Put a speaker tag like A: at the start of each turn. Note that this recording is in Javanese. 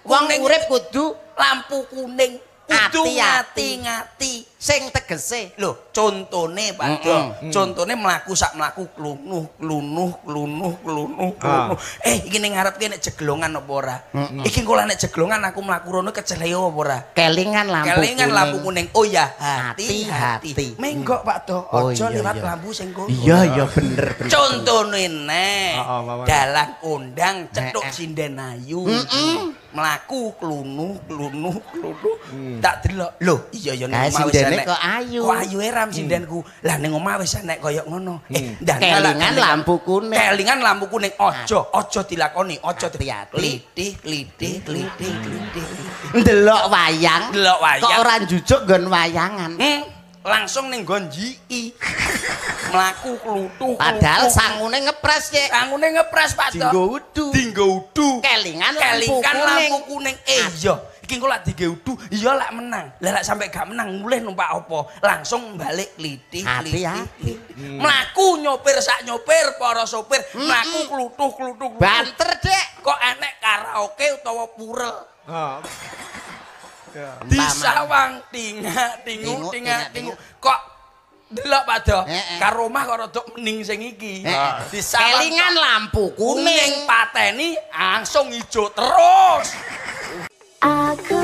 A: Wong urip kudu
B: lampu kuning. Kudu ngati-ngati.
A: Sing tegese.
B: Lho, contone Pak Do. Contone mlaku sak mlaku klunuh. Iki ning ngarepke nek jeglongan apa ora? Iki engko nek jeglongan aku mlaku rono keceleo apa ora?
A: Kelingan lampu
B: kuning. Oh ya, hati-hati. Menggok Pak Do, aja liwat lampu sing kono.
A: Iya bener.
B: Contone nek dalang kondang cetuk sinden ayu. Mlaku klunuh. Tak delok. Lho, iya ya nek omah wis enek.
A: Kok ayu.
B: Kok ayu ram sindenku. Lah ning omah wis enek kaya ngono.
A: Kelingan lampu kuning.
B: Kelingan lampu kuning. Aja dilakoni, aja klithih.
A: Ndelok wayang. Kok ora njujuk nggon wayangan.
B: Langsung ning nggon jiki. Mlaku klutuh.
A: Padahal sangune ngepres, Cek.
B: Sangune ngepres, Pak Do. Dinggo udu. Kelingan lampu kuning. Iya. Iki engko lak dinggo udu, iya lak menang. Lah lak sampe gak menang mulih numpak apa? Langsung balik klithih. Mlaku nyopir sak nyopir, para sopir mlaku klutuh.
A: Banter, Dek.
B: Kok enek karaoke utawa purel? Disawang tingu. Kok delok Pak Do, karo omah kok rada mening sing iki.
A: Kelingan lampu kuning
B: pateni langsung ijo terus.
C: Aku